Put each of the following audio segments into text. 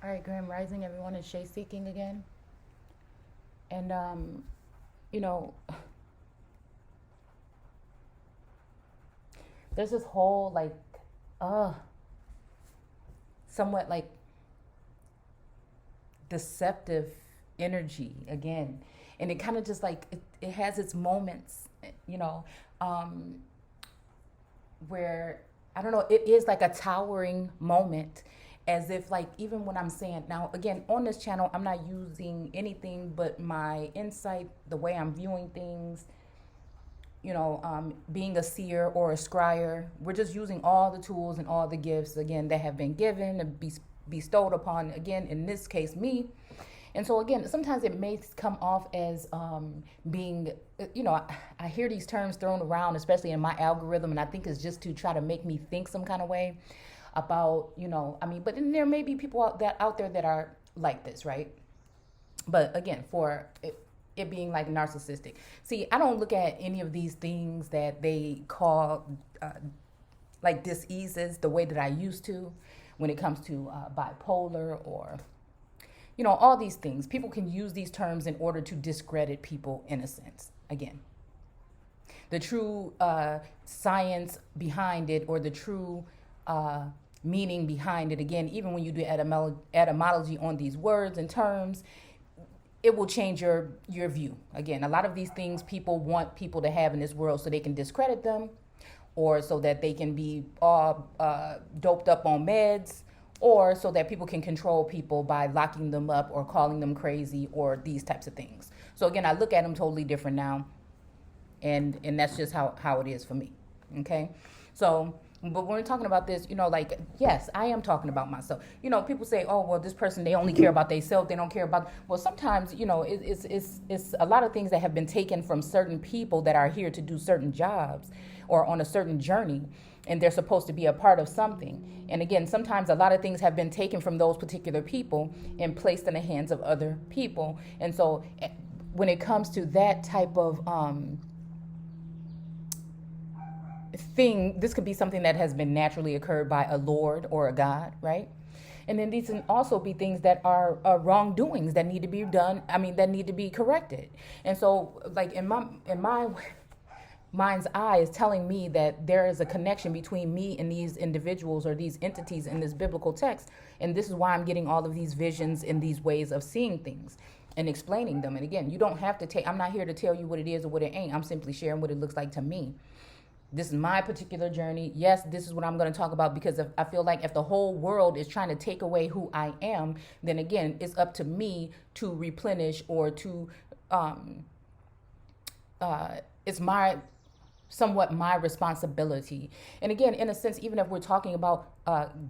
All right, Grand Rising, everyone. It's Shay Seeking again. And, you know, there's this whole, uh, somewhat deceptive energy again. And it kind of just it has its moments, you know, um, where, I don't know, it is like a towering moment, as if even when I'm saying, now again, on this channel, I'm not using anything but my insight, the way I'm viewing things, being a seer or a scryer. We're just using all the tools and all the gifts, again, that have been given and bestowed upon, again, in this case, me. And so, again, sometimes it may come off as being, I hear these terms thrown around, especially in my algorithm, and I think it's just to try to make me think some kind of way about, but then there may be people out there that are like this, right? But again, for it being narcissistic. See, I don't look at any of these things that they call diseases the way that I used to when it comes to bipolar or, all these things. People can use these terms in order to discredit people in a sense. Again, the true science behind it, or the true meaning behind it, again, even when you do etymology on these words and terms, it will change your view. Again, a lot of these things people want people to have in this world so they can discredit them, or so that they can be all doped up on meds, or so that people can control people by locking them up or calling them crazy or these types of things. So again, I look at them totally different now, and that's just how it is for me. Okay, so. But when we're talking about this, yes, I am talking about myself. People say, oh, well, this person, they only care about themselves. They don't care about, well, sometimes, it's a lot of things that have been taken from certain people that are here to do certain jobs or on a certain journey. And they're supposed to be a part of something. And again, sometimes a lot of things have been taken from those particular people and placed in the hands of other people. And so when it comes to that type of thing, this could be something that has been naturally occurred by a Lord or a God, right? And then these can also be things that are wrongdoings that need to be done. That need to be corrected. And so, in my mind's eye is telling me that there is a connection between me and these individuals or these entities in this biblical text. And this is why I'm getting all of these visions and these ways of seeing things and explaining them. And again, you don't have to I'm not here to tell you what it is or what it ain't. I'm simply sharing what it looks like to me. This is my particular journey. Yes, this is what I'm going to talk about, because I feel like if the whole world is trying to take away who I am, then again, it's up to me to replenish or to, it's somewhat my responsibility. And again, in a sense, even if we're talking about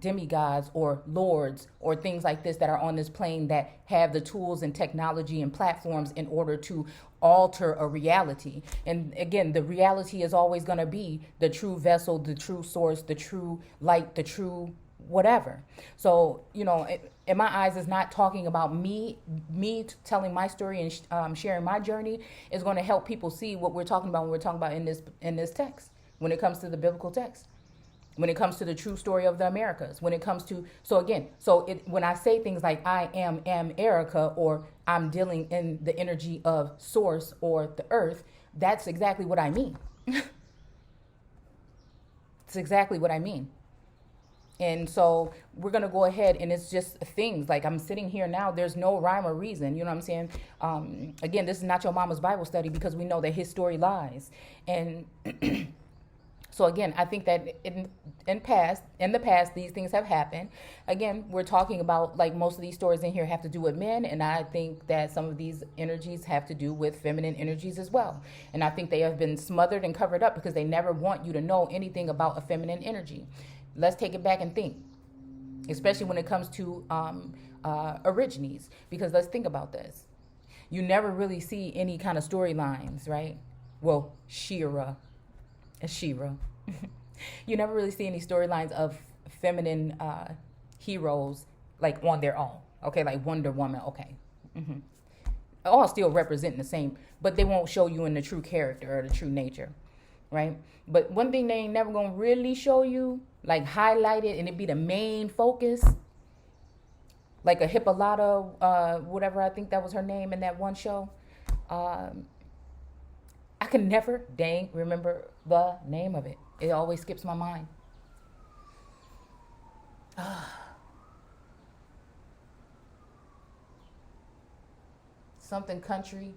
demigods or lords or things like this that are on this plane that have the tools and technology and platforms in order to alter a reality. And again, the reality is always going to be the true vessel, the true source, the true light, the true whatever. So, in my eyes, is not talking about me telling my story and sharing my journey is going to help people see what we're talking about when we're talking about in this text, when it comes to the biblical text, when it comes to the true story of the Americas, when it comes to, when I say things like I am Erica, or I'm dealing in the energy of source or the earth, that's exactly what I mean. It's exactly what I mean. And so we're going to go ahead, and it's just things like I'm sitting here now. There's no rhyme or reason. You know what I'm saying? Again, this is not your mama's Bible study, because we know that his story lies. And so again, I think that in the past, these things have happened. Again, we're talking about, most of these stories in here have to do with men. And I think that some of these energies have to do with feminine energies as well. And I think they have been smothered and covered up because they never want you to know anything about a feminine energy. Let's take it back and think, especially when it comes to origines, because let's think about this. You never really see any kind of storylines, right? Well, Shira. You never really see any storylines of feminine heroes on their own. Okay, like Wonder Woman. Okay. Mm-hmm. All still representing the same, but they won't show you in the true character or the true nature, right? But one thing they ain't never gonna really show you, highlight it, and it be the main focus, like a Hippolyta, whatever, I think that was her name in that one show. I can never remember the name of it. It always skips my mind. Something country.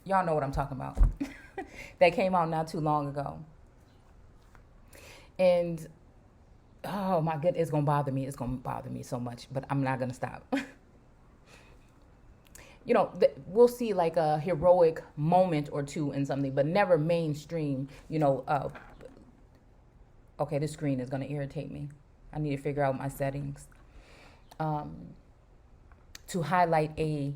Y'all know what I'm talking about. That came out not too long ago. And oh my goodness, it's gonna bother me. It's gonna bother me so much, but I'm not gonna stop. You know, we'll see like a heroic moment or two in something, but never mainstream. You know, okay, this screen is gonna irritate me. I need to figure out my settings. To highlight a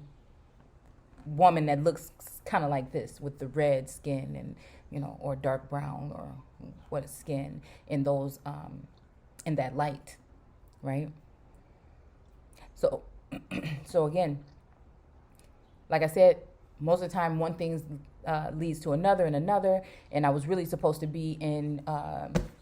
woman that looks kind of like this with the red skin and, you know, or dark brown or what skin in those, in that light, right? So, so again, like I said, most of the time one thing leads to another and another, and I was really supposed to be in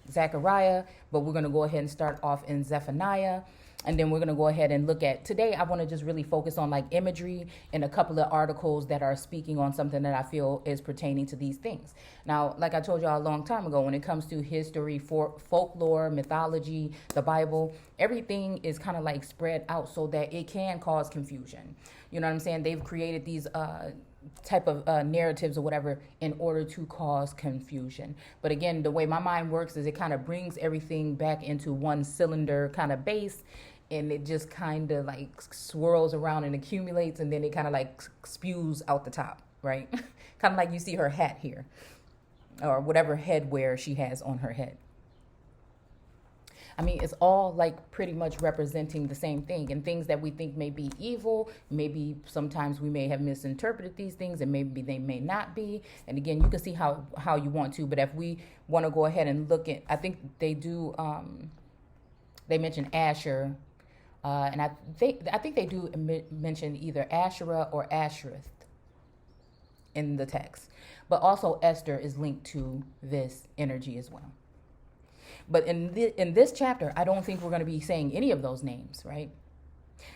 Zechariah, but we're going to go ahead and start off in Zephaniah. And then we're going to go ahead and look at, today I want to just really focus on like imagery and a couple of articles that are speaking on something that I feel is pertaining to these things. Now, like I told y'all a long time ago, when it comes to history, folklore, mythology, the Bible, everything is kind of like spread out so that it can cause confusion. You know what I'm saying? They've created these type of narratives or whatever in order to cause confusion. But again, the way my mind works is it kind of brings everything back into one cylinder kind of base, and it just kind of like swirls around and accumulates, and then it kind of like spews out the top, right? Kind of like you see her hat here, or whatever headwear she has on her head. I mean, it's all like pretty much representing the same thing, and things that we think may be evil. Maybe sometimes we may have misinterpreted these things, and maybe they may not be. And again, you can see how you want to, but if we want to go ahead and look at, I think they do, they mention Asher, and I think they do mention either Asherah or Ashereth in the text, but also Esther is linked to this energy as well. But in this chapter, I don't think we're going to be saying any of those names, right?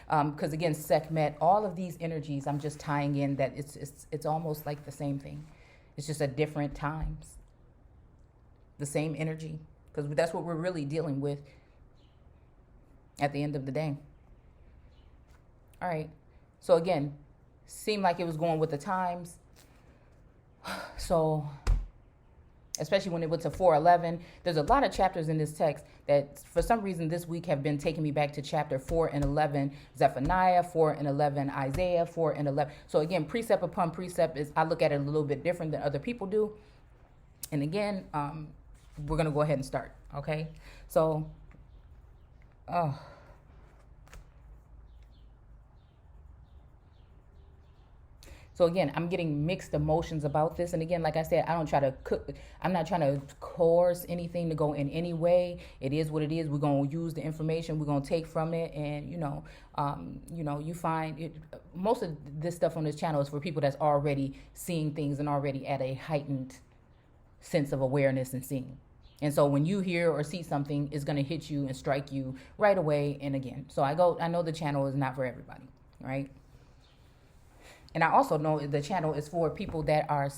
Because again, Sekhmet, all of these energies, I'm just tying in that it's almost like the same thing. It's just at different times. The same energy, because that's what we're really dealing with at the end of the day. All right. So again, seemed like it was going with the times. So, especially when it went to 4:11. There's a lot of chapters in this text that for some reason this week have been taking me back to chapter 4 and 11 Zephaniah, 4 and 11 Isaiah, 4 and 11. So again, precept upon precept I look at it a little bit different than other people do. And again, we're going to go ahead and start, okay? So, So again, I'm getting mixed emotions about this. And again, like I said, I'm not trying to coerce anything to go in any way. It is what it is. We're going to use the information we're going to take from it. And, you find it, most of this stuff on this channel is for people that's already seeing things and already at a heightened sense of awareness and seeing. And so when you hear or see something, it's going to hit you and strike you right away. And again, so I know the channel is not for everybody, right? And I also know the channel is for people that are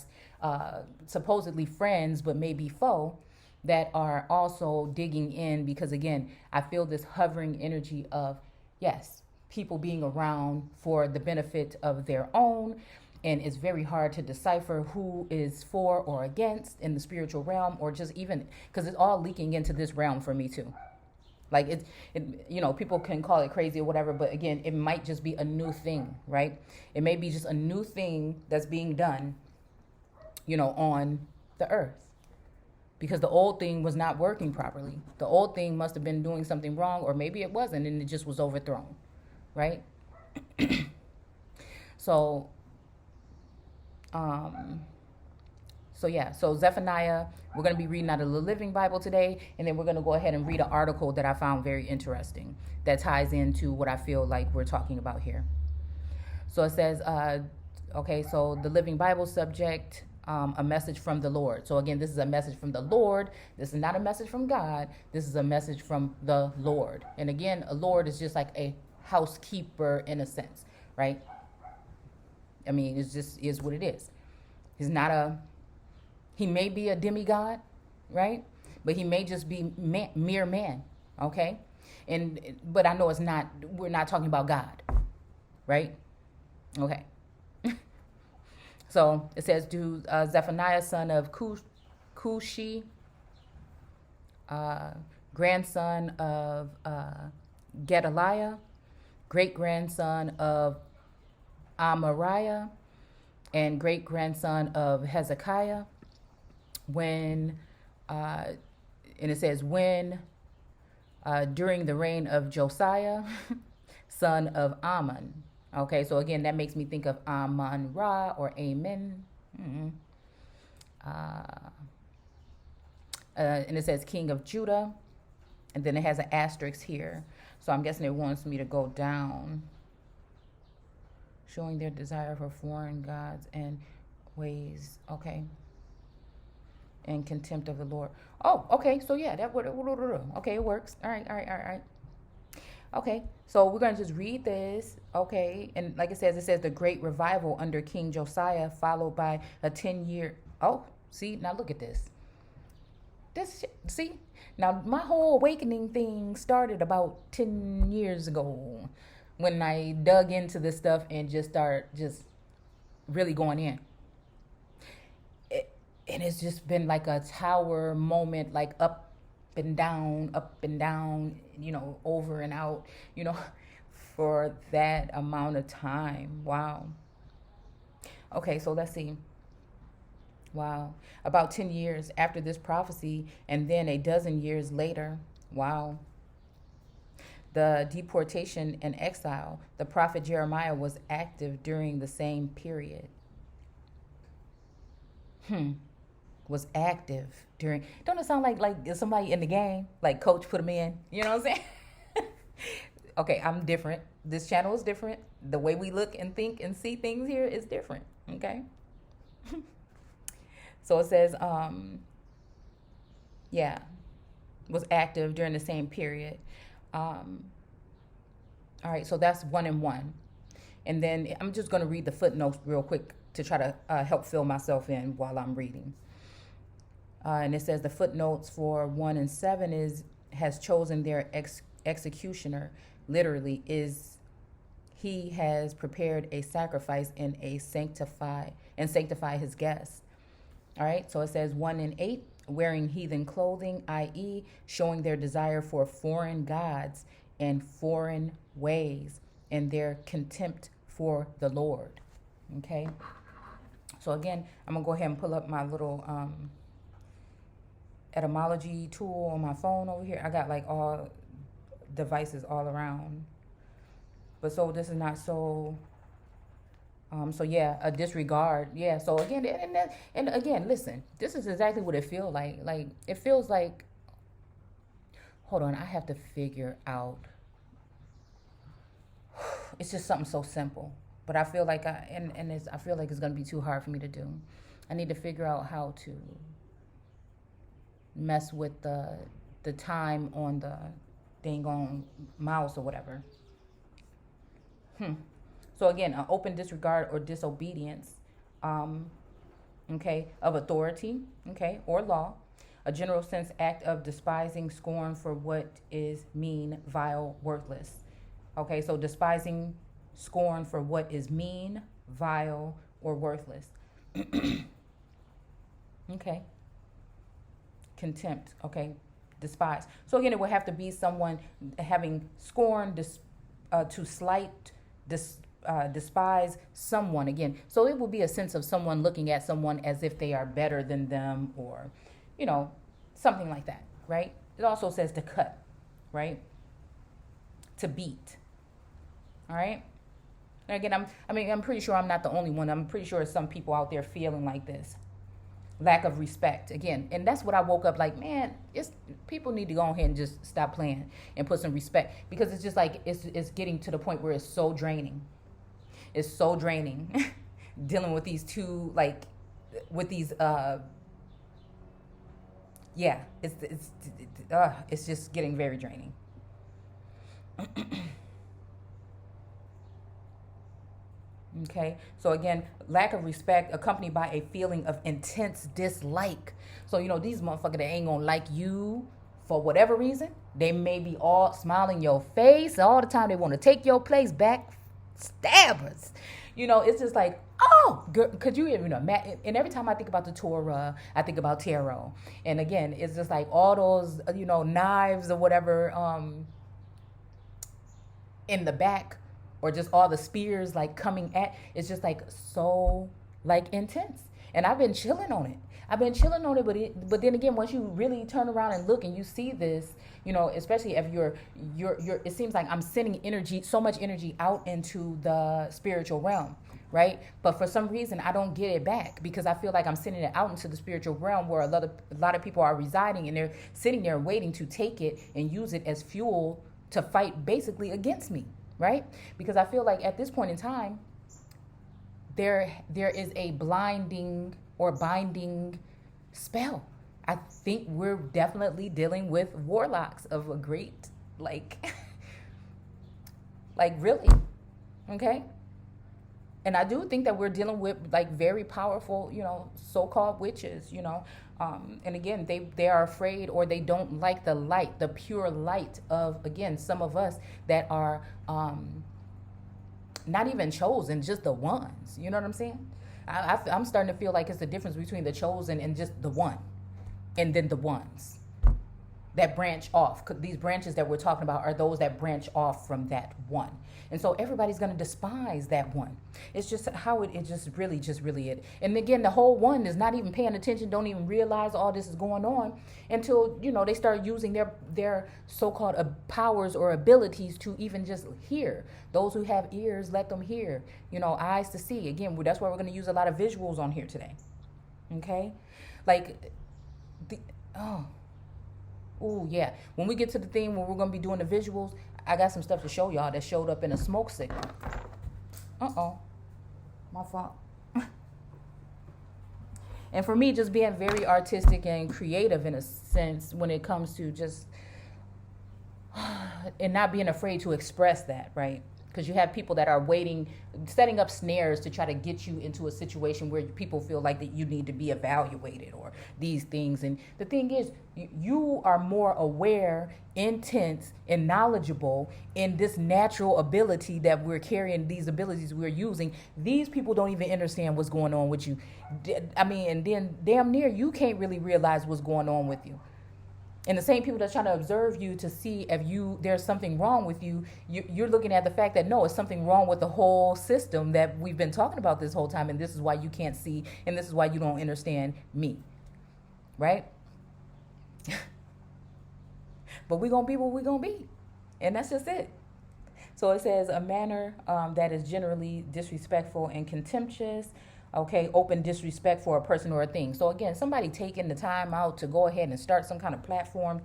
supposedly friends, but maybe foe, that are also digging in, because again, I feel this hovering energy of, yes, people being around for the benefit of their own. And it's very hard to decipher who is for or against in the spiritual realm, or just even, because it's all leaking into this realm for me too. Like people can call it crazy or whatever, but again, it might just be a new thing, right? It may be just a new thing that's being done, on the earth, because the old thing was not working properly. The old thing must have been doing something wrong, or maybe it wasn't, and it just was overthrown, right? So Zephaniah, we're going to be reading out of the Living Bible today, and then we're going to go ahead and read an article that I found very interesting that ties into what I feel like we're talking about here. So it says, so the Living Bible subject, a message from the Lord. So again, this is a message from the Lord. This is not a message from God. This is a message from the Lord. And again, a Lord is just like a housekeeper in a sense, right? I mean, it's just is what it is. He's not he may be a demigod, right? But he may just be mere man, okay? But I know we're not talking about God, right? Okay. So it says, do Zephaniah, son of Cushi, grandson of Gedaliah, great-grandson of Amariah, and great-grandson of Hezekiah, and it says, during the reign of Josiah, son of Ammon. Okay, so again, that makes me think of Ammon-Ra or Amen. Mm-hmm. And it says king of Judah, and then it has an asterisk here. So I'm guessing it wants me to go down. Showing their desire for foreign gods and ways, okay. And contempt of the Lord. Oh, okay, so yeah, that would, okay, it works. All right. Okay, so we're going to just read this, okay? And like it says the great revival under King Josiah, followed by a 10-year, see, now look at this. See? Now, my whole awakening thing started about 10 years ago when I dug into this stuff and just really going in. And it's just been like a tower moment, like up and down, over and out, for that amount of time. Wow. Okay, so let's see. Wow. About 10 years after this prophecy, and then a dozen years later, wow, the deportation and exile, the prophet Jeremiah was active during the same period. Was active during, don't it sound like somebody in the game, like coach put him in, you know what I'm saying? Okay, I'm different. This channel is different. The way we look and think and see things here is different, okay? So it says, was active during the same period. All right, so that's 1 and 1. And then I'm just going to read the footnotes real quick to try to help fill myself in while I'm reading. And it says the footnotes for 1 and 7 has chosen their executioner, literally, he has prepared a sacrifice and sanctify his guests. All right, so it says 1 and 8, wearing heathen clothing, i.e., showing their desire for foreign gods and foreign ways and their contempt for the Lord. Okay, so again, I'm gonna go ahead and pull up my little etymology tool on my phone over here. I got like all devices all around, but so this is not so. So yeah, a disregard. Yeah. So again, and again, listen. This is exactly what it feels like. Like it feels like. Hold on, I have to figure out. It's just something so simple, but I feel like I feel like it's gonna be too hard for me to do. I need to figure out how to mess with the time on the dang on mouse or whatever. So again, an open disregard or disobedience, of authority, or law, a general sense act of despising, scorn for what is mean, vile, worthless. Okay, so despising, scorn for what is mean, vile, or worthless. Okay. Contempt, despise. So again, it would have to be someone having scorn, to slight, despise someone again. So it will be a sense of someone looking at someone as if they are better than them, or, something like that, right? It also says to cut, right? To beat. All right. And again, I'm pretty sure I'm not the only one. I'm pretty sure some people out there feeling like this. Lack of respect again, and that's what I woke up like, man, people need to go ahead and just stop playing and put some respect, because it's just like it's getting to the point where it's so draining. It's so draining dealing with these two, like with these it's just getting very draining. Okay. So again, lack of respect accompanied by a feeling of intense dislike. So, these motherfuckers that ain't gonna like you for whatever reason. They may be all smiling your face all the time. They want to take your place back. Stabbers. It's just like, oh, girl, could you even imagine? And every time I think about the Torah, I think about tarot. And again, it's just like all those, knives or whatever in the back, or just all the spears like coming at. It's just like so like intense. And I've been chilling on it. But then again, once you really turn around and look and you see this, especially if you're, it seems like I'm sending energy, so much energy out into the spiritual realm, right? But for some reason, I don't get it back because I feel like I'm sending it out into the spiritual realm where a lot of people are residing, and they're sitting there waiting to take it and use it as fuel to fight basically against me, right? Because I feel like at this point in time, there is a blinding or binding spell. I think we're definitely dealing with warlocks of a great, like really, okay? And I do think that we're dealing with like very powerful, so-called witches, and again, they are afraid, or they don't like the light, the pure light of, again, some of us that are not even chosen, just the ones. You know what I'm saying? I'm starting to feel like it's the difference between the chosen and just the one, and then the ones that branch off. These branches that we're talking about are those that branch off from that one. And so everybody's going to despise that one. It's just how it just really it. And again, the whole one is not even paying attention, don't even realize all this is going on until, they start using their so-called powers or abilities to even just hear. Those who have ears, let them hear. Eyes to see. Again, that's why we're going to use a lot of visuals on here today. Okay? Like, oh, yeah. When we get to the thing where we're going to be doing the visuals, I got some stuff to show y'all that showed up in a smoke signal. My fault. And for me, just being very artistic and creative in a sense when it comes to just, and not being afraid to express that, right? Because you have people that are waiting, setting up snares to try to get you into a situation where people feel like that you need to be evaluated or these things. And the thing is, you are more aware, intense, and knowledgeable in this natural ability that we're carrying, these abilities we're using. These people don't even understand what's going on with you. And then damn near you can't really realize what's going on with you. And the same people that's trying to observe you to see if there's something wrong with you, you're looking at the fact that no, it's something wrong with the whole system that we've been talking about this whole time, and this is why you can't see, and this is why you don't understand me, right? But we're going to be what we're going to be, and that's just it. So it says a manner that is generally disrespectful and contemptuous. Okay, open disrespect for a person or a thing. So again, somebody taking the time out to go ahead and start some kind of platform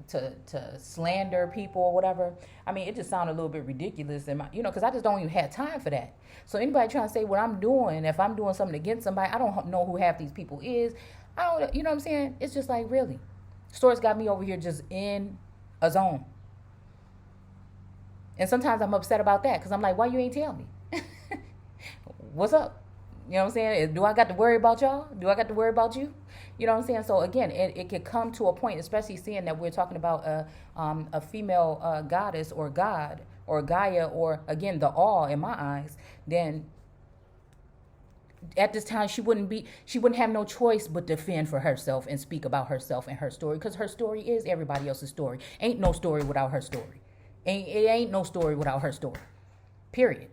to slander people or whatever. I mean, it just sounded a little bit ridiculous, because I just don't even have time for that. So anybody trying to say what I'm doing, if I'm doing something against somebody, I don't know who half these people is. I don't, you know what I'm saying? It's just like, really, Stories got me over here just in a zone. And sometimes I'm upset about that because I'm like, why you ain't tell me? What's up? You know what I'm saying? Do I got to worry about y'all? Do I got to worry about you? You know what I'm saying? So again, it could come to a point, especially seeing that we're talking about a female goddess or god or Gaia or, again, the all in my eyes, then at this time she wouldn't have no choice but defend for herself and speak about herself and her story, because her story is everybody else's story. Ain't no story without her story. It ain't no story without her story. Period.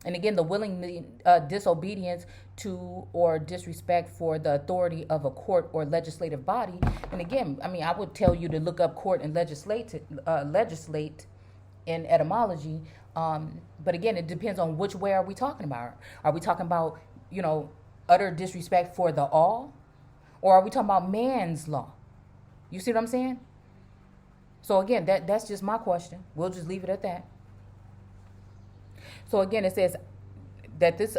And again, the willing disobedience to or disrespect for the authority of a court or legislative body. And again, I mean, I would tell you to look up court and legislate in etymology. But again, it depends on which way are we talking about. Are we talking about, utter disrespect for the all? Or are we talking about man's law? You see what I'm saying? So again, that's just my question. We'll just leave it at that. So again, it says that this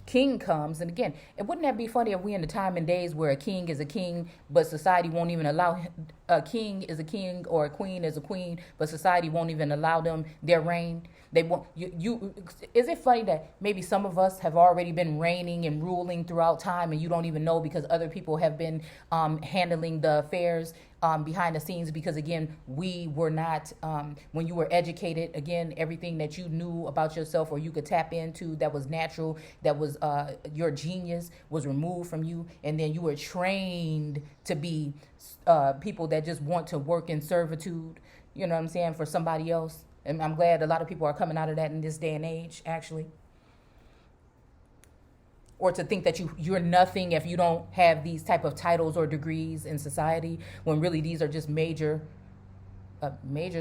king comes, and again, it wouldn't that be funny if we in the time and days where a king is a king, but society won't even allow a king is a king or a queen is a queen, but society won't even allow them their reign. They won't. You is it funny that maybe some of us have already been reigning and ruling throughout time, and you don't even know because other people have been handling the affairs behind the scenes, because again, we were not when you were educated, again, everything that you knew about yourself or you could tap into that was natural, that was your genius, was removed from you, and then you were trained to be people that just want to work in servitude, you know what I'm saying, for somebody else. And I'm glad a lot of people are coming out of that in this day and age, actually. Or to think that you're nothing if you don't have these type of titles or degrees in society, when really these are just a major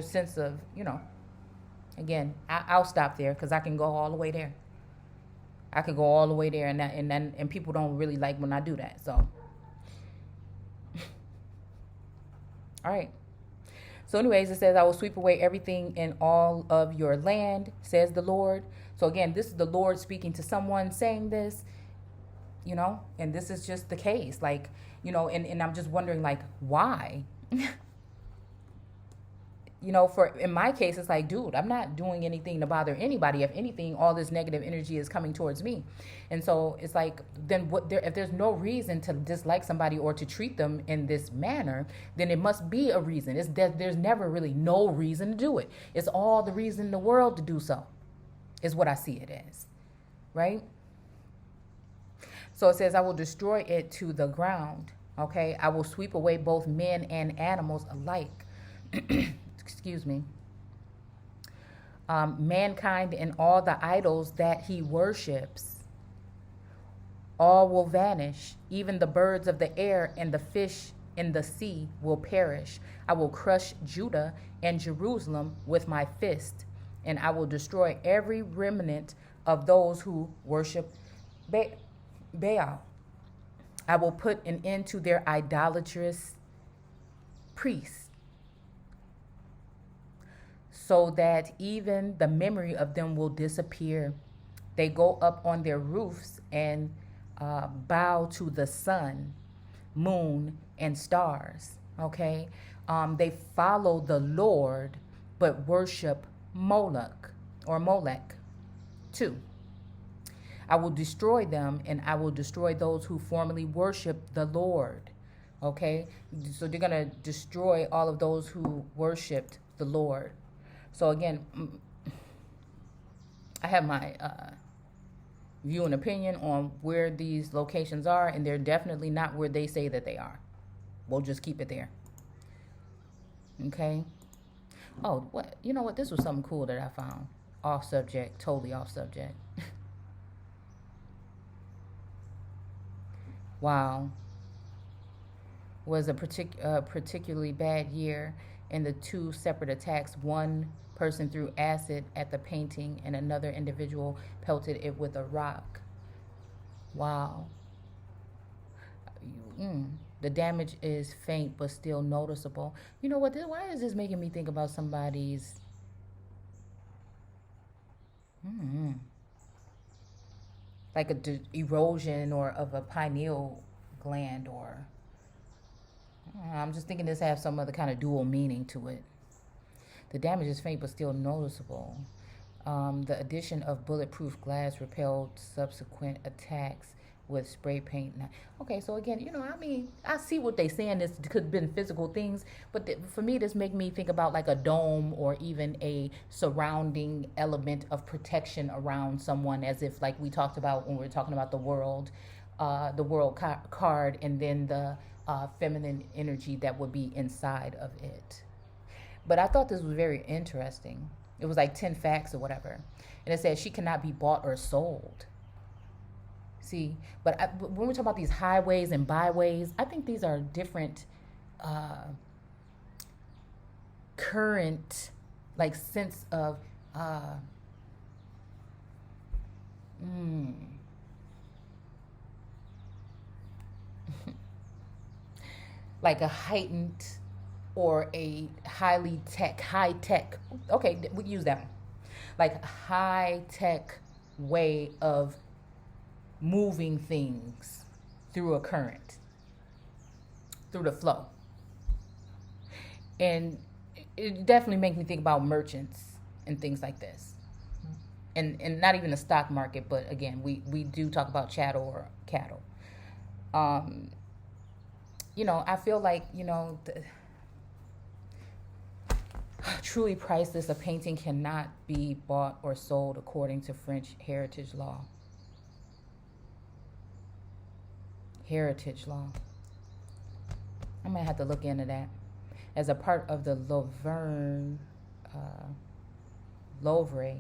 sense of, again, I'll stop there because I can go all the way there. I could go all the way there, and people don't really like when I do that. So, all right. So anyways, it says, I will sweep away everything in all of your land, says the Lord. So again, this is the Lord speaking to someone saying this, and this is just the case. Like, and I'm just wondering, like, why? For in my case, it's like, dude, I'm not doing anything to bother anybody. If anything, all this negative energy is coming towards me. And so it's like, then if there's no reason to dislike somebody or to treat them in this manner, then it must be a reason. There's never really no reason to do it. It's all the reason in the world to do so, is what I see it as, right? So it says, I will destroy it to the ground, okay? I will sweep away both men and animals alike. Excuse me. Mankind and all the idols that he worships, all will vanish. Even the birds of the air and the fish in the sea will perish. I will crush Judah and Jerusalem with my fist, and I will destroy every remnant of those who worship Baal. I will put an end to their idolatrous priests, so that even the memory of them will disappear. They go up on their roofs and bow to the sun, moon, and stars, okay? They follow the Lord, but worship Moloch or Molech too. I will destroy them, and I will destroy those who formerly worshiped the Lord, okay? So they're going to destroy all of those who worshiped the Lord. So again, I have my view and opinion on where these locations are, and they're definitely not where they say that they are. We'll just keep it there. Okay. Oh, what? You know what? This was something cool that I found. Off subject, totally off subject. Wow. Was a particularly bad year in the two separate attacks. One person threw acid at the painting and another individual pelted it with a rock. Wow. The damage is faint but still noticeable. You know what? Why is this making me think about somebody's like a erosion or of a pineal gland, or I'm just thinking this has some other kind of dual meaning to it. The damage is faint but still noticeable. The addition of bulletproof glass repelled subsequent attacks with spray paint. Okay, so again, I see what they're saying. This could have been physical things, but for me, this make me think about like a dome or even a surrounding element of protection around someone, as if like we talked about when we were talking about the world card, and then the feminine energy that would be inside of it. But I thought this was very interesting. It was like 10 facts or whatever. And it says she cannot be bought or sold. See, but when we talk about these highways and byways, I think these are different current, like, sense of like a heightened or a high tech, okay, we use that one, like high tech way of moving things through a current, through the flow. And it definitely makes me think about merchants and things like this. And not even the stock market, but again, we do talk about chattel or cattle. I feel like, truly priceless, a painting cannot be bought or sold according to French heritage law. Heritage law. I might have to look into that. As a part of the Louvre,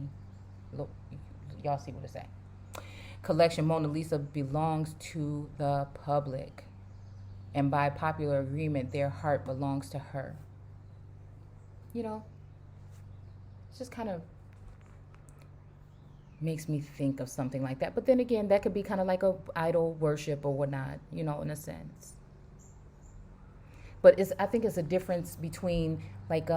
y'all see what it's at, collection, Mona Lisa belongs to the public. And by popular agreement, their heart belongs to her. It's just kind of makes me think of something like that. But then again, that could be kind of like a idol worship or whatnot, in a sense. But I think it's a difference between like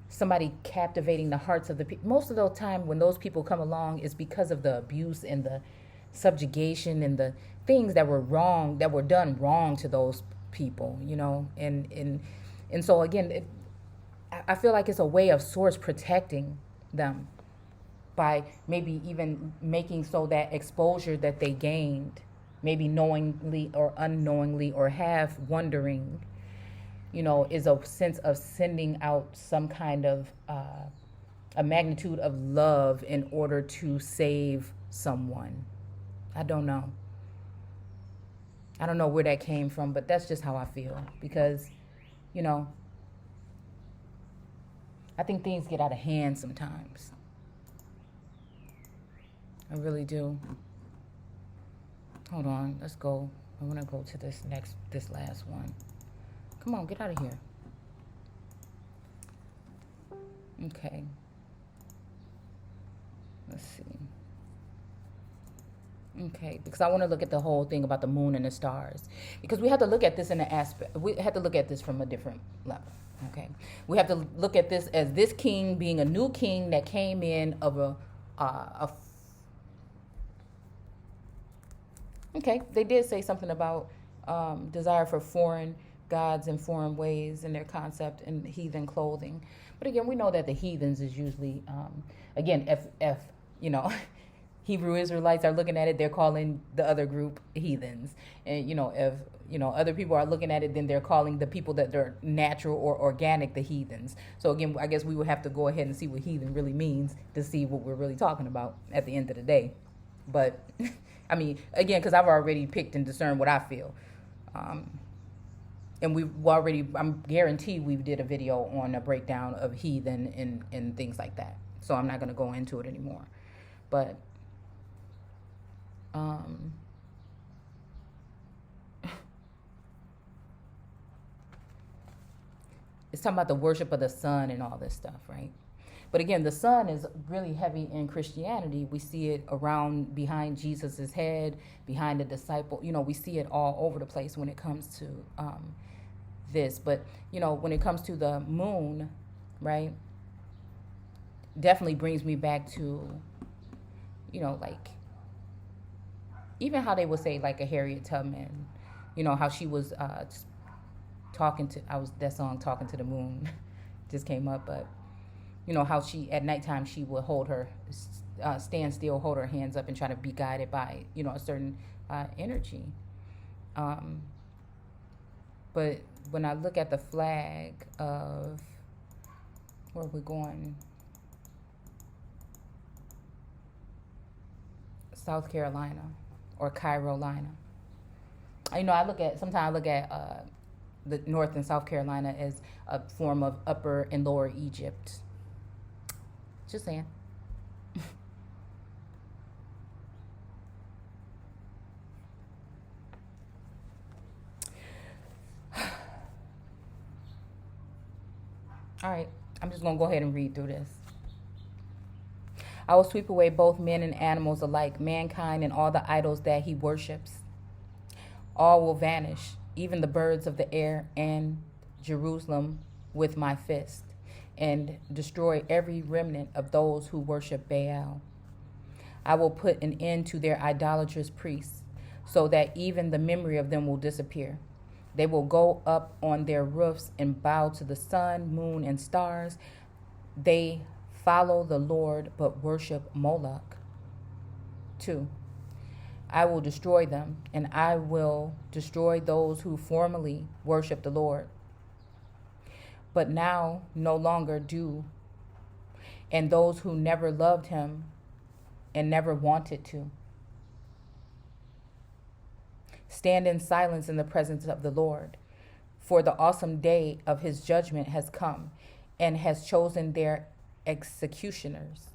somebody captivating the hearts of the people. Most of the time when those people come along is because of the abuse and the subjugation and the things that were wrong, that were done wrong to those people, and so again, I feel like it's a way of source protecting them by maybe even making so that exposure that they gained, maybe knowingly or unknowingly or half wondering, is a sense of sending out some kind of a magnitude of love in order to save someone. I don't know where that came from, but that's just how I feel. Because, I think things get out of hand sometimes. I really do. Hold on, let's go. I want to go to this last one. Come on, get out of here. Okay. Let's see. Okay, because I want to look at the whole thing about the moon and the stars. Because we have to look at this in an aspect. We have to look at this from a different level. Okay, we have to look at this as this king being a new king that came in of Okay, they did say something about desire for foreign gods and foreign ways and their concept and heathen clothing. But again, we know that the heathens is usually, again, if Hebrew Israelites are looking at it, they're calling the other group heathens. And, if, other people are looking at it, then they're calling the people that are natural or organic the heathens. So again, I guess we would have to go ahead and see what heathen really means to see what we're really talking about at the end of the day. But, I mean, again, because I've already picked and discerned what I feel. And we've already, I'm guaranteed we've did a video on a breakdown of heathen and things like that. So I'm not going to go into it anymore. But it's talking about the worship of the sun and all this stuff, right? But again, the sun is really heavy in Christianity. We see it around behind Jesus's head, behind the disciple. We see it all over the place when it comes to this. But, when it comes to the moon, right, definitely brings me back to, like, even how they would say, like, a Harriet Tubman, how she was that song, Talking to the Moon, just came up, but, how she, at nighttime, she would stand still, hold her hands up and try to be guided by, a certain energy. But when I look at the flag of, where we're going, South Carolina or Carolina. Sometimes I look at the North and South Carolina as a form of Upper and Lower Egypt. Just saying. All right, I'm just going to go ahead and read through this. I will sweep away both men and animals alike, mankind and all the idols that he worships. All will vanish, even the birds of the air, and Jerusalem with my fist, and destroy every remnant of those who worship Baal. I will put an end to their idolatrous priests, so that even the memory of them will disappear. They will go up on their roofs and bow to the sun, moon, and stars. They follow the Lord but worship Moloch. 2. I will destroy them, and I will destroy those who formerly worshiped the Lord, but now no longer do, and those who never loved him and never wanted to. Stand in silence in the presence of the Lord, for the awesome day of his judgment has come and has chosen their executioners.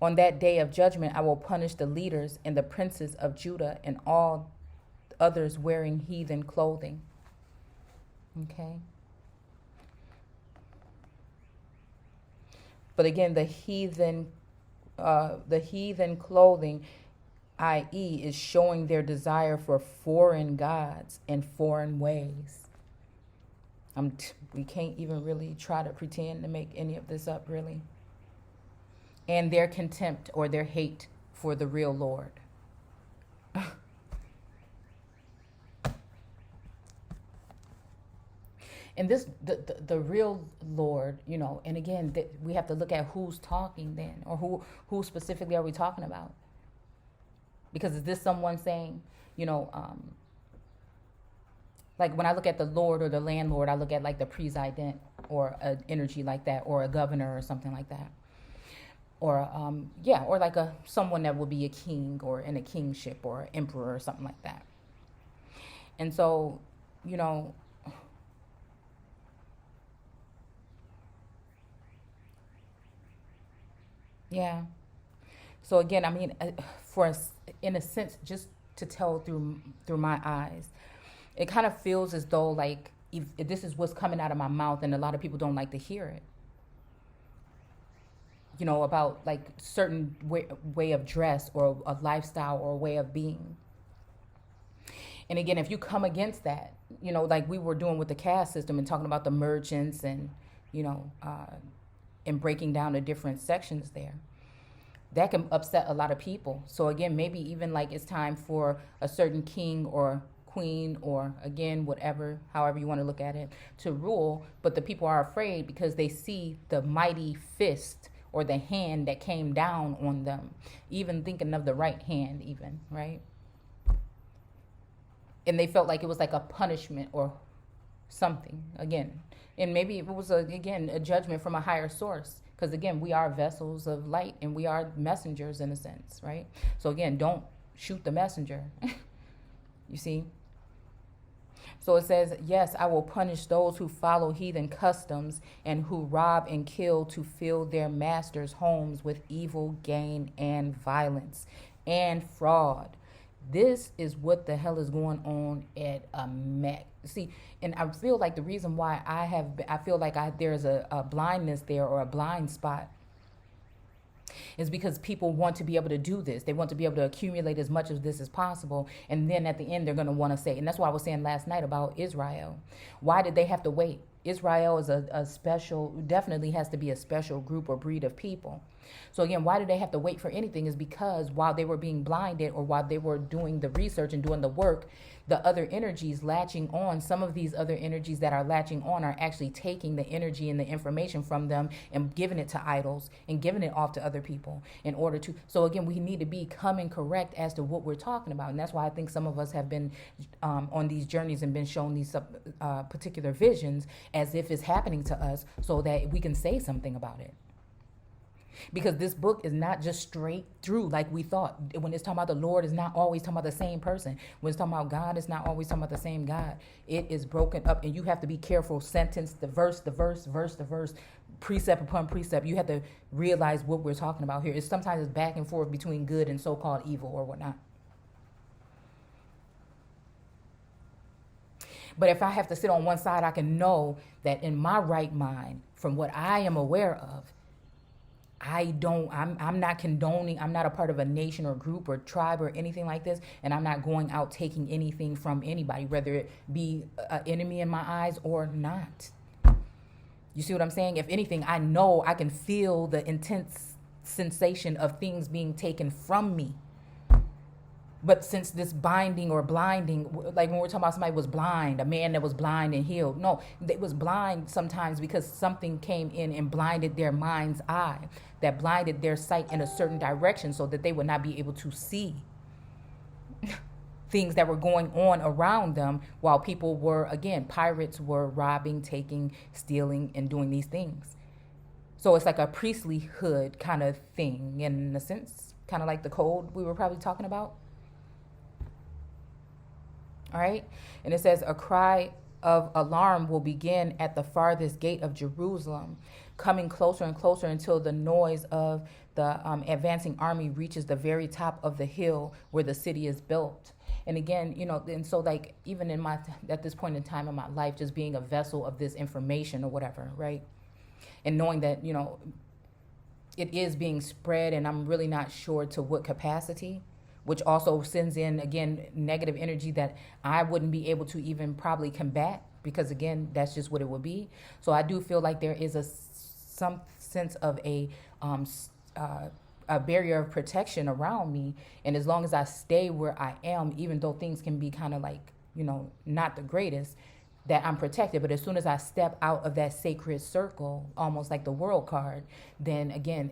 On that day of judgment, I will punish the leaders and the princes of Judah and all others wearing heathen clothing. Okay. But again, the heathen clothing, i.e., is showing their desire for foreign gods and foreign ways. We can't even really try to pretend to make any of this up, really. And their contempt or their hate for the real Lord. And this, the real Lord, and again, we have to look at who's talking then, or who specifically are we talking about? Because is this someone saying, like when I look at the Lord or the landlord, I look at like the president or an energy like that, or a governor or something like that. Or, or like someone that would be a king or in a kingship or an emperor or something like that. And so, yeah. So again, I mean, for us, in a sense, just to tell through my eyes, it kind of feels as though like if this is what's coming out of my mouth, and a lot of people don't like to hear it. About like certain way of dress or a lifestyle or a way of being. And again, if you come against that, like we were doing with the caste system and talking about the merchants and, and breaking down the different sections there, that can upset a lot of people. So again, maybe even like it's time for a certain king or queen or again, however you want to look at it, to rule. But the people are afraid because they see the mighty fist or the hand that came down on them, even thinking of the right hand even, right? And they felt like it was like a punishment or something, again. And maybe it was, a judgment from a higher source. Because, again, we are vessels of light and we are messengers in a sense, right? So, again, don't shoot the messenger, you see? So it says, yes, I will punish those who follow heathen customs and who rob and kill to fill their masters' homes with evil gain and violence and fraud. This is what the hell is going on at MEC. See, and I feel like the reason why I feel like there's a blindness there or a blind spot is because people want to be able to do this. They want to be able to accumulate as much of this as possible. And then at the end, they're going to want to say, and that's why I was saying last night about Israel. Why did they have to wait? Israel is a special, definitely has to be a special group or breed of people. So again, why did they have to wait for anything is because while they were being blinded or while they were doing the research and doing the work, the other energies latching on, some of these other energies that are latching on are actually taking the energy and the information from them and giving it to idols and giving it off to other people in order to. So again, we need to be coming correct as to what we're talking about. And that's why I think some of us have been on these journeys and been shown these particular visions as if it's happening to us so that we can say something about it. Because this book is not just straight through like we thought. When it's talking about the Lord, it's not always talking about the same person. When it's talking about God, it's not always talking about the same God. It is broken up, and you have to be careful. Sentence, the verse, precept upon precept. You have to realize what we're talking about here. Sometimes it's back and forth between good and so-called evil or whatnot. But if I have to sit on one side, I can know that in my right mind, from what I am aware of, I'm not condoning, I'm not a part of a nation or group or tribe or anything like this, and I'm not going out taking anything from anybody, whether it be an enemy in my eyes or not. You see what I'm saying? If anything, I know I can feel the intense sensation of things being taken from me. But since this binding or blinding, like when we're talking about somebody was blind, a man that was blind and healed. No, they was blind sometimes because something came in and blinded their mind's eye, that blinded their sight in a certain direction so that they would not be able to see things that were going on around them while people were, again, pirates were robbing, taking, stealing, and doing these things. So it's like a priestlyhood kind of thing in a sense, kind of like the code we were probably talking about. All right. And it says, a cry of alarm will begin at the farthest gate of Jerusalem, coming closer and closer until the noise of the advancing army reaches the very top of the hill where the city is built. And again, and so like even at this point in time in my life, just being a vessel of this information or whatever, right? And knowing that, it is being spread and I'm really not sure to what capacity, which also sends in, again, negative energy that I wouldn't be able to even probably combat because, again, that's just what it would be. So I do feel like there is some sense of a barrier of protection around me. And as long as I stay where I am, even though things can be kind of like, not the greatest, that I'm protected. But as soon as I step out of that sacred circle, almost like the world card, then, again,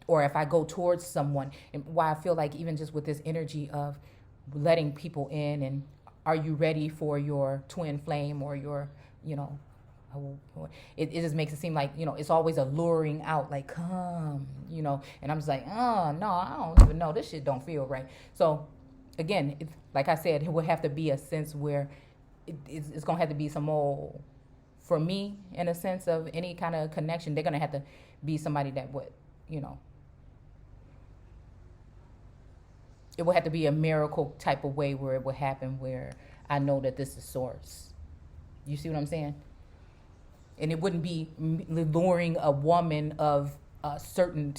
or if I go towards someone, and why I feel like even just with this energy of letting people in and are you ready for your twin flame or your, it just makes it seem like, it's always alluring out, like, come, and I'm just like, oh, no, I don't even know. This shit don't feel right. So again, like I said, it would have to be a sense where it's going to have to be some more, for me, in a sense of any kind of connection, they're going to have to be somebody that would, it would have to be a miracle type of way where it would happen where I know that this is source. You see what I'm saying? And it wouldn't be luring a woman of a certain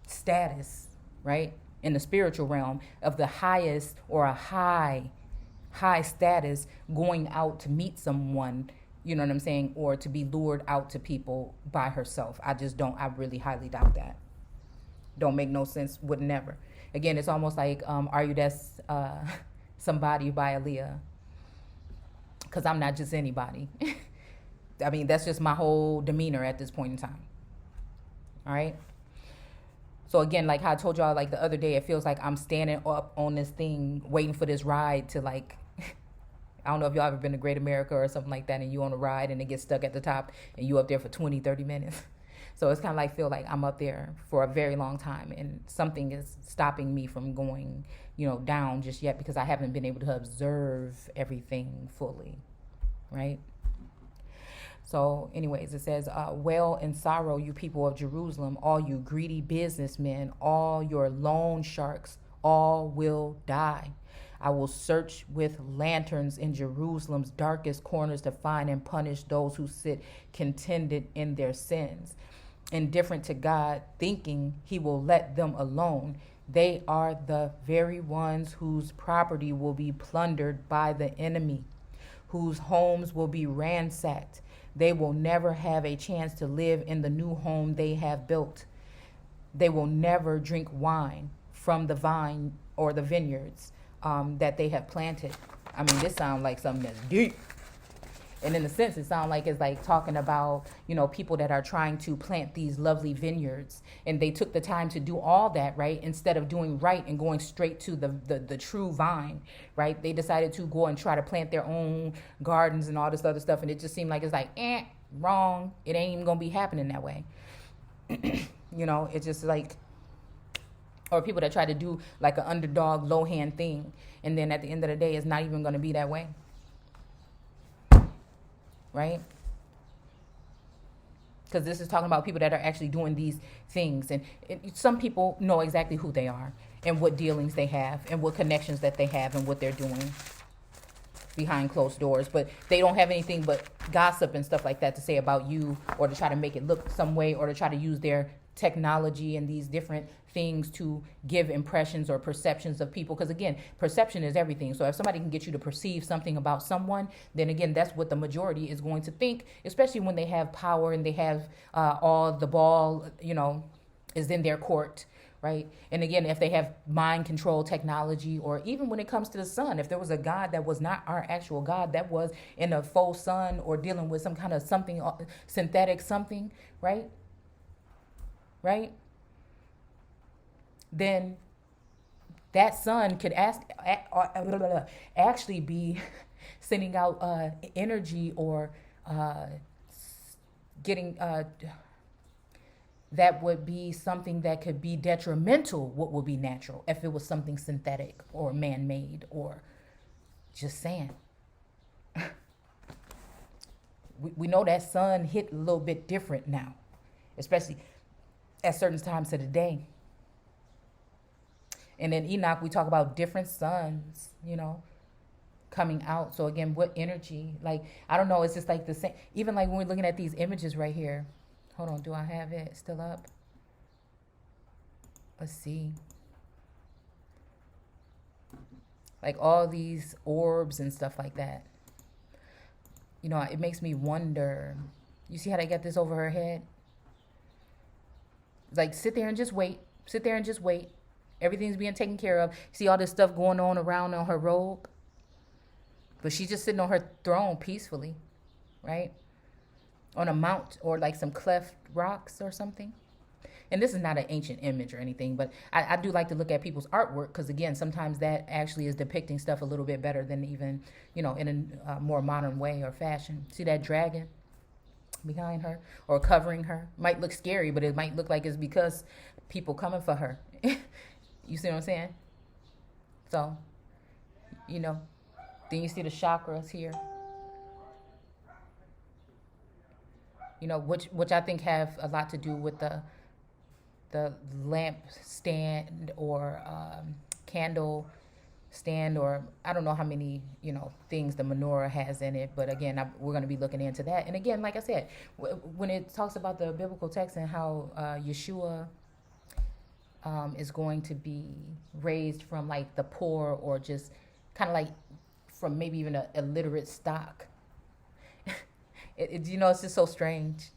status, right? In the spiritual realm of the highest or a high status going out to meet someone, you know what I'm saying? Or to be lured out to people by herself. I really highly doubt that. Don't make no sense, would never. Again, it's almost like, Are You That's Somebody by Aaliyah. Because I'm not just anybody. I mean, that's just my whole demeanor at this point in time. All right? So again, like how I told y'all, like the other day, it feels like I'm standing up on this thing, waiting for this ride to like, I don't know if y'all ever been to Great America or something like that, and you on a ride and it gets stuck at the top and you up there for 20, 30 minutes. So it's kind of like, feel like I'm up there for a very long time and something is stopping me from going, down just yet because I haven't been able to observe everything fully, right? So anyways, it says, wail in sorrow, you people of Jerusalem, all you greedy businessmen, all your loan sharks, all will die. I will search with lanterns in Jerusalem's darkest corners to find and punish those who sit contented in their sins, indifferent to God, thinking he will let them alone. They are the very ones whose property will be plundered by the enemy, whose homes will be ransacked. They will never have a chance to live in the new home they have built. They will never drink wine from the vine or the vineyards that they have planted. I mean, this sounds like something that's deep. And in a sense, it sounds like it's like talking about, people that are trying to plant these lovely vineyards. And they took the time to do all that, right? Instead of doing right and going straight to the true vine, right? They decided to go and try to plant their own gardens and all this other stuff. And it just seemed like it's like, wrong. It ain't even going to be happening that way. It's just like, or people that try to do like an underdog, low-hand thing. And then at the end of the day, it's not even going to be that way. Right? Because this is talking about people that are actually doing these things. And some people know exactly who they are and what dealings they have and what connections that they have and what they're doing behind closed doors. But they don't have anything but gossip and stuff like that to say about you or to try to make it look some way or to try to use their technology and these different things to give impressions or perceptions of people, because again, perception is everything. So if somebody can get you to perceive something about someone, then again, that's what the majority is going to think, especially when they have power and they have all the ball, is in their court, right? And again, if they have mind control technology, or even when it comes to the sun, if there was a God that was not our actual God, that was in a faux sun or dealing with some kind of something synthetic something, right? Then that sun could actually be sending out energy or getting that would be something that could be detrimental. What would be natural if it was something synthetic or man-made, or just saying. we know that sun hit a little bit different now, especially at certain times of the day. And in Enoch, we talk about different suns, coming out. So again, what energy? Like, I don't know. It's just like the same. Even like when we're looking at these images right here. Hold on. Do I have it still up? Let's see. Like all these orbs and stuff like that. It makes me wonder. You see how they got this over her head? Like, sit there and just wait. Sit there and just wait. Everything's being taken care of. See all this stuff going on around on her robe? But she's just sitting on her throne peacefully, right? On a mount or like some cleft rocks or something. And this is not an ancient image or anything, but I do like to look at people's artwork, because again, sometimes that actually is depicting stuff a little bit better than even, in a more modern way or fashion. See that dragon behind her or covering her? Might look scary, but it might look like it's because people coming for her. You see what I'm saying? So, then you see the chakras here, which I think have a lot to do with the lamp stand or candle stand, or I don't know how many, things the menorah has in it. But again, we're going to be looking into that. And again, like I said, when it talks about the biblical text and how Yeshua is going to be raised from like the poor, or just kind of like from maybe even a illiterate stock. It's just so strange,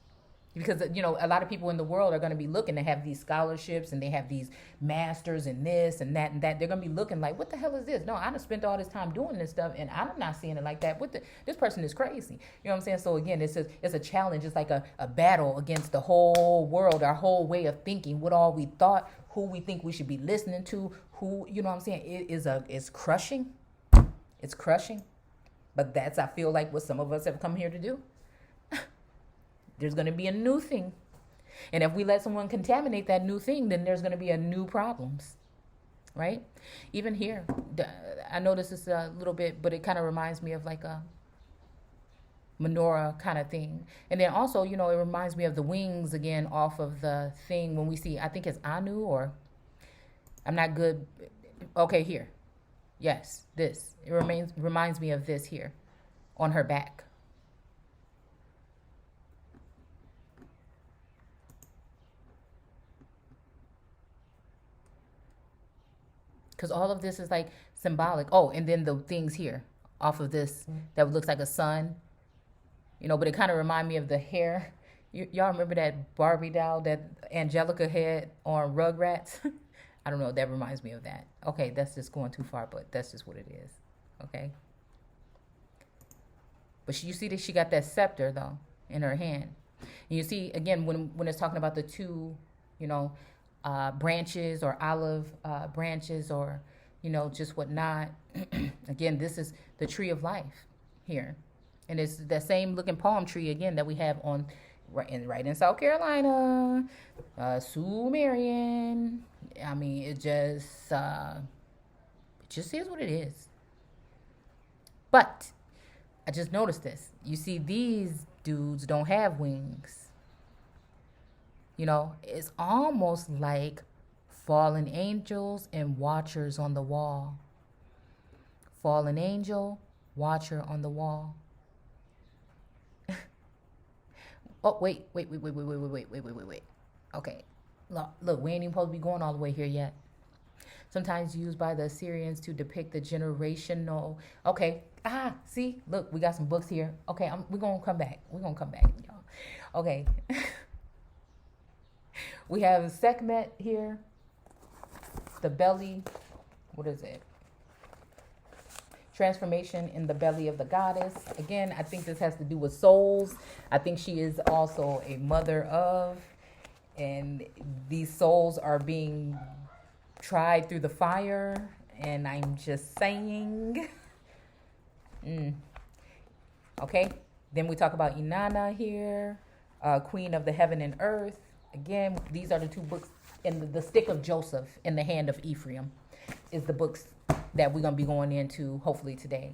because a lot of people in the world are going to be looking to have these scholarships, and they have these masters and this and that and that. They're going to be looking like, what the hell is this? No, I done spent all this time doing this stuff, and I'm not seeing it like that. This person is crazy. You know what I'm saying? So again, it's a challenge. It's like a battle against the whole world, our whole way of thinking, what all we thought, who we think we should be listening to, who, you know what I'm saying? It's crushing. It's crushing. But that's, I feel like, what some of us have come here to do. There's going to be a new thing. And if we let someone contaminate that new thing, then there's going to be a new problems, right? Even here, I know this is a little bit, but it kind of reminds me of like a menorah kind of thing. And then also, it reminds me of the wings again off of the thing when we see, I think it's Anu, or I'm not good. Okay, here. Yes, this. It reminds me of this here on her back. Because all of this is like symbolic. Oh, and then the things here off of this that looks like a sun. But it kind of reminds me of the hair. Y'all remember that Barbie doll that Angelica had on Rugrats? I don't know. That reminds me of that. Okay, that's just going too far, but that's just what it is. Okay. But you see that she got that scepter, though, in her hand. And you see, again, when it's talking about the two, branches or olive branches, or, just whatnot. Again, this is the tree of life here. And it's that same looking palm tree, again, that we have on right in South Carolina, Sumerian. I mean, it just is what it is. But I just noticed this. You see, these dudes don't have wings. It's almost like fallen angels and watchers on the wall. Fallen angel, watcher on the wall. Oh, wait. Okay. Look, we ain't even supposed to be going all the way here yet. Sometimes used by the Assyrians to depict the generational. Okay, see, look, we got some books here. Okay, we're gonna come back. We're gonna come back, y'all. Okay, we have Sekhmet here. The belly. What is it? Transformation in the belly of the goddess. Again, I think this has to do with souls. I think she is also a mother of, and these souls are being tried through the fire. And I'm just saying. Okay. Then we talk about Inanna here, Queen of the Heaven and Earth. Again, these are the two books. In the stick of Joseph in the hand of Ephraim is the books that we're going to be going into hopefully today.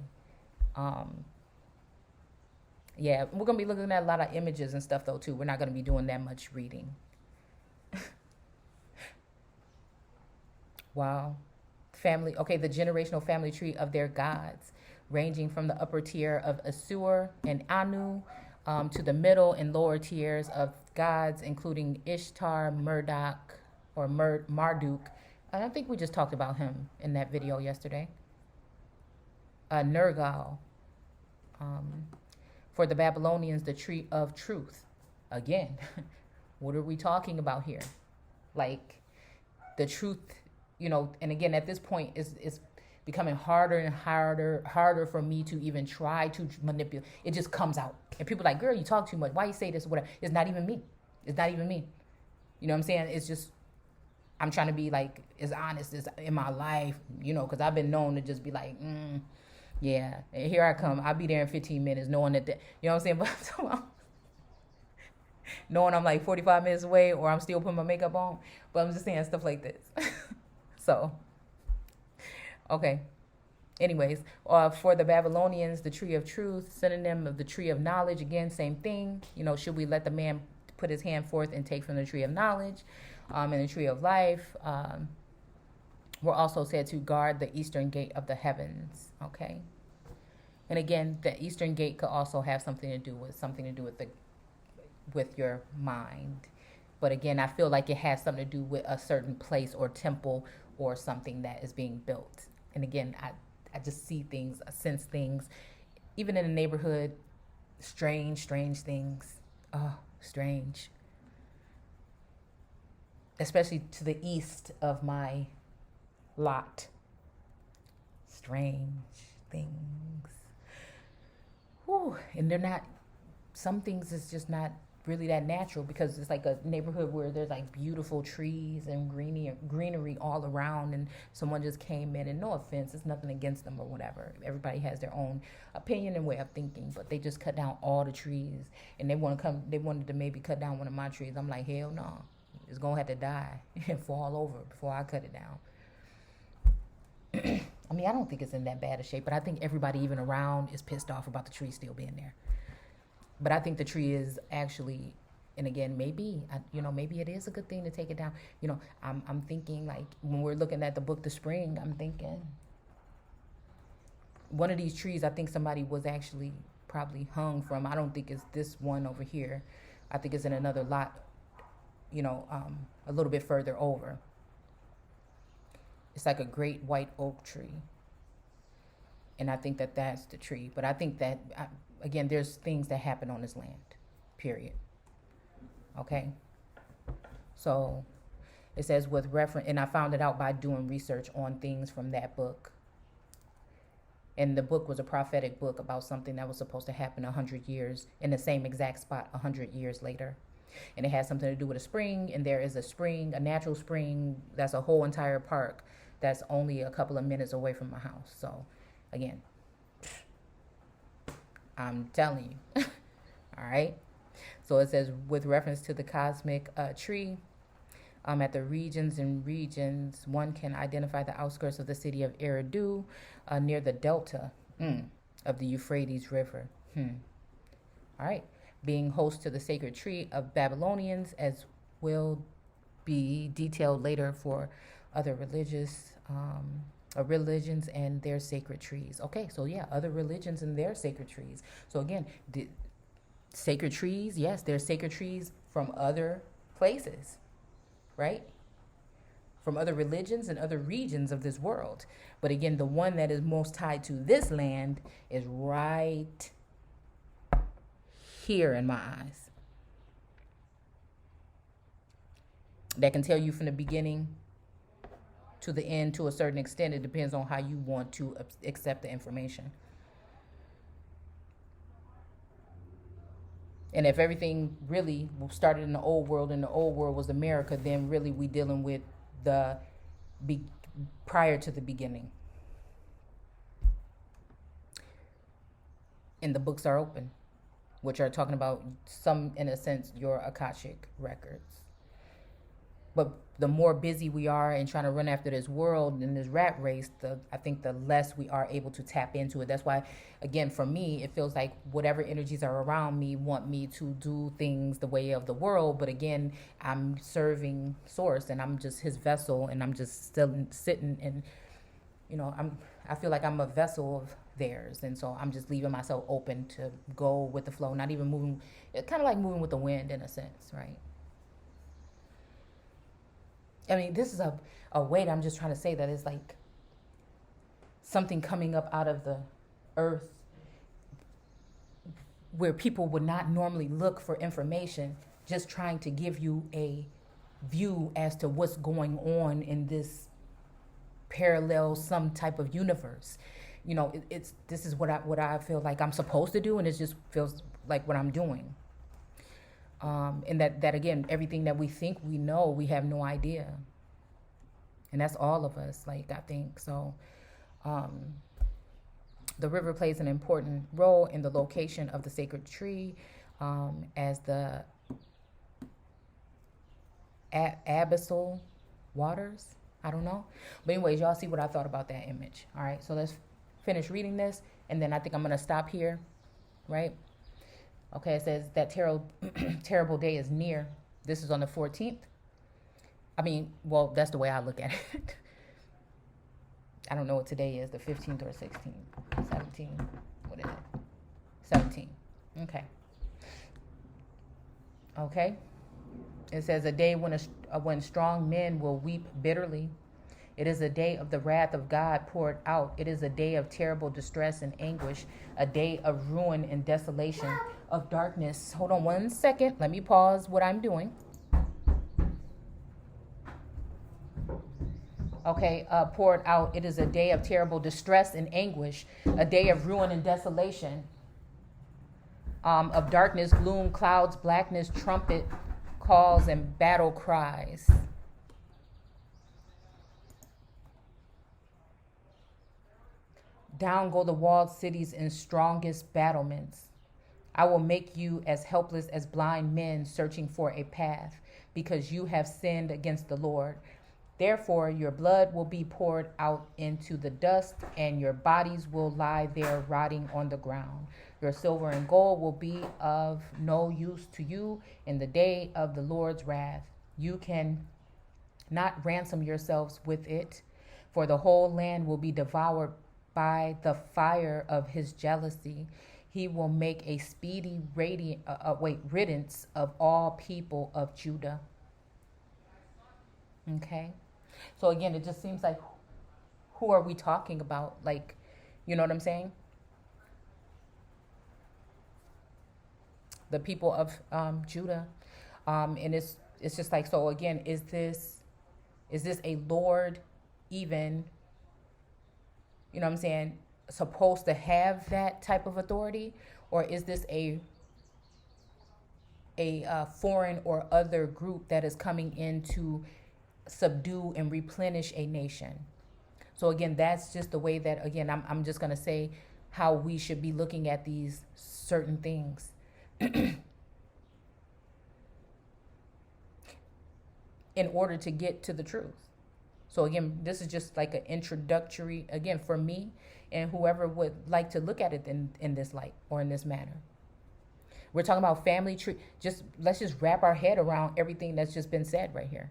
Yeah, we're going to be looking at a lot of images and stuff though too. We're not going to be doing that much reading. Wow. Family. Okay, the generational family tree of their gods, ranging from the upper tier of Assur and Anu to the middle and lower tiers of gods, including Ishtar, Marduk. I think we just talked about him in that video yesterday. Nergal. For the Babylonians, the tree of truth. Again, what are we talking about here? Like the truth, and again, at this point, it's becoming harder and harder for me to even try to manipulate. It just comes out. And people are like, girl, you talk too much. Why you say this or whatever? It's not even me. It's not even me. You know what I'm saying? It's just, I'm trying to be like as honest as in my life, because I've been known to just be like, yeah, and here I come. I'll be there in 15 minutes knowing that, you know what I'm saying? But knowing I'm like 45 minutes away or I'm still putting my makeup on. But I'm just saying stuff like this. So, okay. Anyways, for the Babylonians, the tree of truth, synonym of the tree of knowledge. Again, same thing. Should we let the man put his hand forth and take from the tree of knowledge? And the tree of life. We're also said to guard the eastern gate of the heavens. Okay. And again, the eastern gate could also have something to do with your mind. But again, I feel like it has something to do with a certain place or temple or something that is being built. And again, I just see things, I sense things, even in the neighborhood, strange things. Oh, strange. Especially to the east of my lot. Strange things. Whew. And they're not, some things is just not really that natural because it's like a neighborhood where there's like beautiful trees and greenery all around, and someone just came in, and no offense, it's nothing against them or whatever. Everybody has their own opinion and way of thinking, but they just cut down all the trees, and they wanted to maybe cut down one of my trees. I'm like, hell no. It's going to have to die and fall over before I cut it down. I mean, I don't think it's in that bad a shape, but I think everybody even around is pissed off about the tree still being there. But I think the tree is actually, and again, maybe it is a good thing to take it down. I'm thinking like when we're looking at the book, The Spring, I'm thinking one of these trees, I think somebody was actually probably hung from. I don't think it's this one over here. I think it's in another lot, a little bit further over. It's like a great white oak tree. And I think that that's the tree. But I think that, again, there's things that happen on this land, period. Okay? So it says with reference, and I found it out by doing research on things from that book. And the book was a prophetic book about something that was supposed to happen 100 years in the same exact spot 100 years later. And it has something to do with a spring, and there is a spring, a natural spring, that's a whole entire park that's only a couple of minutes away from my house. So, again, I'm telling you. All right. So it says, with reference to the cosmic tree, at the regions, one can identify the outskirts of the city of Eridu, near the delta of the Euphrates River. All right. Being host to the sacred tree of Babylonians, as will be detailed later for other religions and their sacred trees. Okay, so yeah, other religions and their sacred trees. So again, the sacred trees, yes, there's sacred trees from other places. right? From other religions and other regions of this world. But again, the one that is most tied to this land is right here in my eyes. That can tell you from the beginning to the end to a certain extent. It depends on how you want to accept the information. And if everything really started in the old world and the old world was America, then really we dealing with the prior to the beginning. And the books are open, which are talking about some, in a sense, your Akashic records. But the more busy we are in trying to run after this world and this rat race, I think the less we are able to tap into it. That's why, again, for me, it feels like whatever energies are around me want me to do things the way of the world. But again, I'm serving Source and I'm just his vessel, and I'm just still sitting and, I feel like I'm a vessel of theirs. And so I'm just leaving myself open to go with the flow, not even moving, kind of like moving with the wind in a sense, right? I mean, this is a weight. I'm just trying to say that it's like something coming up out of the earth where people would not normally look for information, just trying to give you a view as to what's going on in this parallel, some type of universe. This is what I feel like I'm supposed to do, and it just feels like what I'm doing. And that again, everything that we think we know, we have no idea. And that's all of us, I think. So the river plays an important role in the location of the sacred tree as the abyssal waters. I don't know. But anyways, y'all see what I thought about that image. All right, so let's finish reading this, and then I think I'm going to stop here, right? Okay, it says that terrible day is near. This is on the 14th. That's the way I look at it. I don't know what today is, the 15th or 16th, 17th. What is it? 17. Okay. Okay. It says a day when strong men will weep bitterly. It is a day of the wrath of God poured out. It is a day of terrible distress and anguish, a day of ruin and desolation, of darkness. Hold on one second. Let me pause what I'm doing. Okay, poured out. It is a day of terrible distress and anguish, a day of ruin and desolation, of darkness, gloom, clouds, blackness, trumpet calls, and battle cries. Down go the walled cities in strongest battlements. I will make you as helpless as blind men searching for a path, because you have sinned against the Lord. Therefore, your blood will be poured out into the dust, and your bodies will lie there rotting on the ground. Your silver and gold will be of no use to you in the day of the Lord's wrath. You can not ransom yourselves with it, for the whole land will be devoured by the fire of his jealousy. He will make a speedy riddance of all people of Judah. Okay. So again, it just seems like, who are we talking about? You know what I'm saying? The people of Judah. And it's just like, so again, is this a Lord even, you know what I'm saying, supposed to have that type of authority? Or is this a foreign or other group that is coming in to subdue and replenish a nation? So again, that's just the way that, again, I'm just going to say how we should be looking at these certain things. In order to get to the truth. So again, this is just like an introductory, again, for me and whoever would like to look at it in this light or in this manner. We're talking about family tree. Let's just wrap our head around everything that's just been said right here.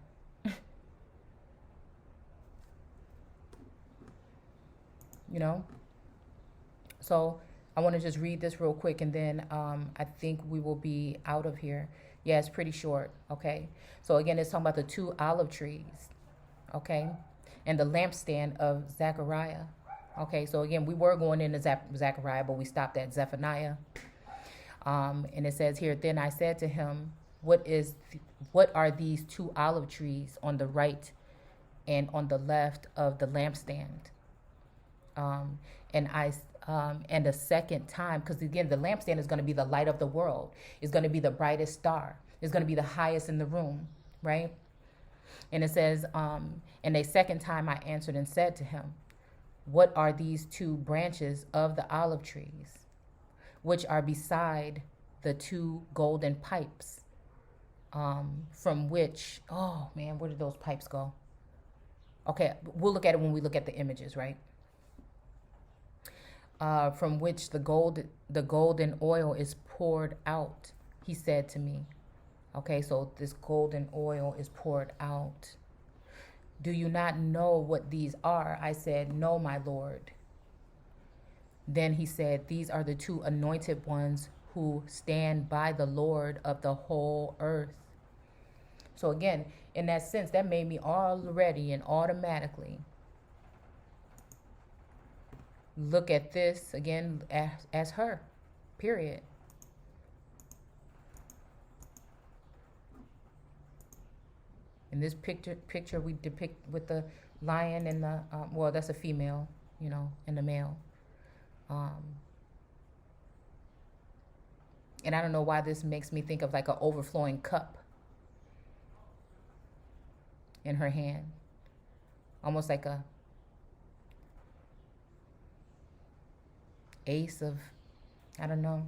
So I want to just read this real quick, and then I think we will be out of here. Yeah, it's pretty short. Okay. So again, it's talking about the two olive trees. Okay. And the lampstand of Zechariah. Okay. So again, we were going into Zechariah, but we stopped at Zephaniah. And it says here, then I said to him, what are these two olive trees on the right and on the left of the lampstand? And a second time, because again, the lampstand is going to be the light of the world. It's going to be the brightest star. It's going to be the highest in the room, right? And it says, and a second time I answered and said to him, what are these two branches of the olive trees, which are beside the two golden pipes, from which, oh man, where did those pipes go? Okay, we'll look at it when we look at the images, right? From which the golden oil is poured out, he said to me. Okay, so this golden oil is poured out. Do you not know what these are? I said, no, my Lord. Then he said, these are the two anointed ones who stand by the Lord of the whole earth. So again, in that sense, that made me already and automatically look at this again as her, period. In this picture we depict with the lion and the, well, that's a female, and the male. And I don't know why this makes me think of like an overflowing cup in her hand. Almost like a ace of, I don't know.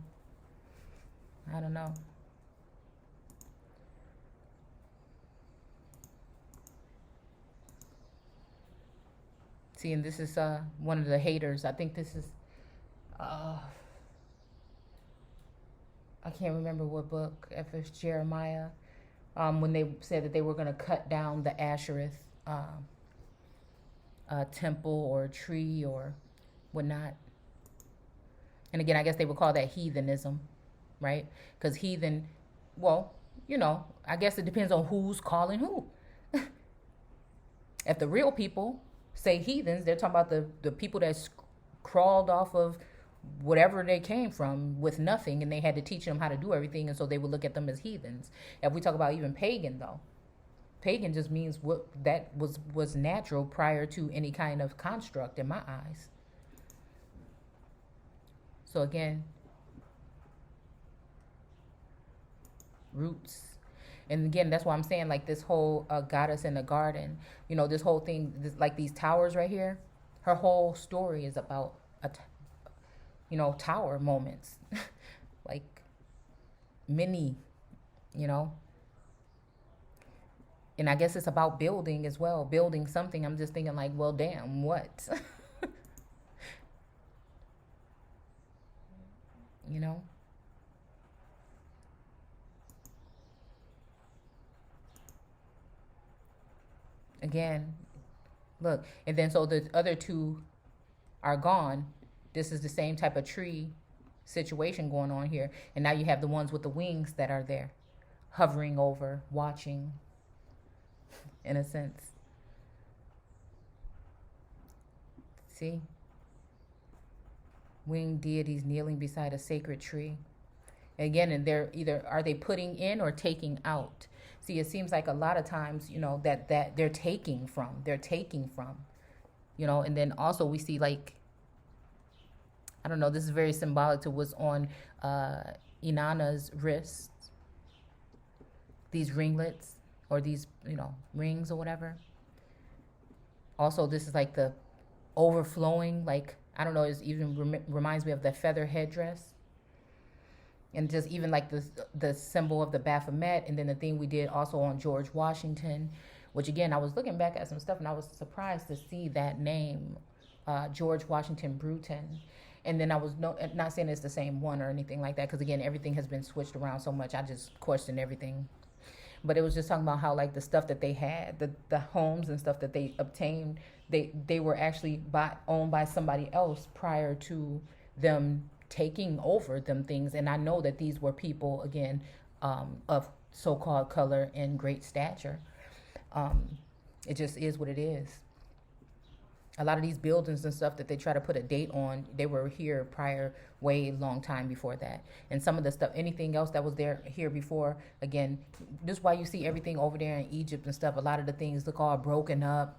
See, and this is one of the haters. I think this is, I can't remember what book, if it's Jeremiah, when they said that they were going to cut down the Ashereth temple or tree or whatnot. And again, I guess they would call that heathenism, right? Because heathen, well, I guess it depends on who's calling who. If the real people say heathens, they're talking about the people that crawled off of whatever they came from with nothing, and they had to teach them how to do everything, and so they would look at them as heathens. If we talk about even pagan, though, pagan just means what that was natural prior to any kind of construct in my eyes. So again, roots. And again, that's why I'm saying, like, this whole goddess in the garden, this whole thing, like these towers right here, her whole story is about tower moments, like many, and I guess it's about building as well, building something. I'm just thinking like, well, damn, what? Again, look, and then so the other two are gone. This is the same type of tree situation going on here. And now you have the ones with the wings that are there, hovering over, watching, in a sense. See? Winged deities kneeling beside a sacred tree. Again, and they're either, are they putting in or taking out? See, it seems like a lot of times, that they're taking from, and then also we see, like, I don't know, this is very symbolic to what's on Inanna's wrists. These ringlets, or these, rings or whatever. Also, this is like the overflowing, like, I don't know, it even reminds me of the feather headdress. And just even like the symbol of the Baphomet, and then the thing we did also on George Washington, which again, I was looking back at some stuff and I was surprised to see that name, George Washington Bruton. And then I was not saying it's the same one or anything like that, because again, everything has been switched around so much, I just questioned everything. But it was just talking about how, like, the stuff that they had, the homes and stuff that they obtained, they were actually owned by somebody else prior to them taking over them things. And I know that these were people, again, of so-called color and great stature. It just is what it is. A lot of these buildings and stuff that they try to put a date on, they were here prior, way long time before that. And some of the stuff, anything else that was there here before, again, this is why you see everything over there in Egypt and stuff. A lot of the things look all broken up.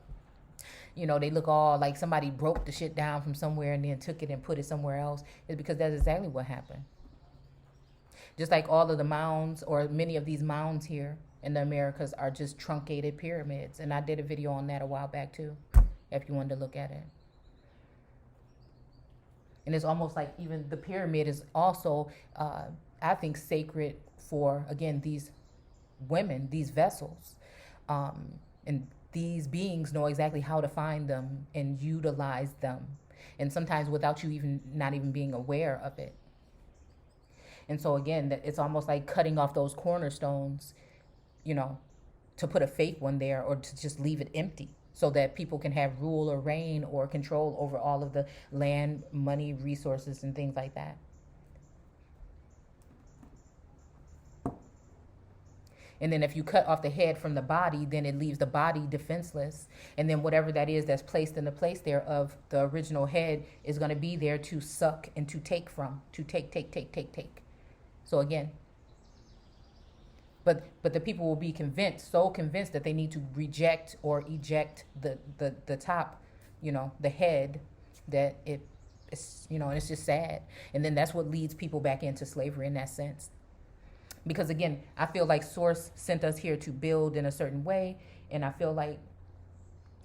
You know, they look all like somebody broke the shit down from somewhere and then took it and put it somewhere else. It's because that's exactly what happened. Just like all of the mounds, or many of these mounds here in the Americas, are just truncated pyramids. And I did a video on that a while back too, if you wanted to look at it. And it's almost like even the pyramid is also, I think, sacred for, again, these women, these vessels. And these beings know exactly how to find them and utilize them. And sometimes without you even not even being aware of it. And so again, it's almost like cutting off those cornerstones, you know, to put a fake one there, or to just leave it empty, so that people can have rule or reign or control over all of the land, money, resources, and things like that. And then if you cut off the head from the body, then it leaves the body defenseless. And then whatever that is that's placed in the place there of the original head is going to be there to suck and to take from, to take. So again, but the people will be so convinced that they need to reject or eject the top, you know, the head, that it's, you know, and it's just sad. And then that's what leads people back into slavery in that sense. Because again, I feel like Source sent us here to build in a certain way. And I feel like,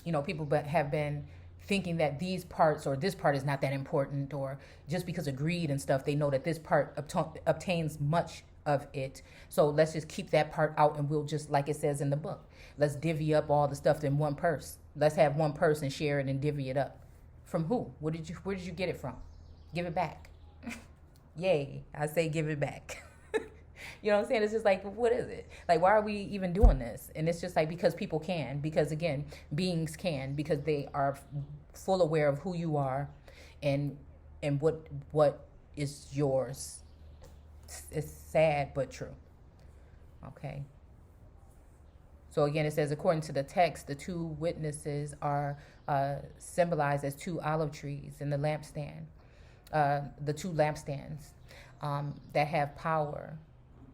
you know, people have been thinking that these parts or this part is not that important, or just because of greed and stuff, they know that this part obtains much of it. So let's just keep that part out, and we'll just, like it says in the book, let's divvy up all the stuff in one purse. Let's have one person share it and divvy it up. From who? Where did you get it from? Give it back. Yay. I say give it back. You know what I'm saying? It's just like, what is it? Like, why are we even doing this? And it's just like, because people can. Because, again, beings can. Because they are full aware of who you are and what is yours. It's sad but true. Okay. So, again, it says, according to the text, the two witnesses are symbolized as two olive trees in the lampstand. The two lampstands that have power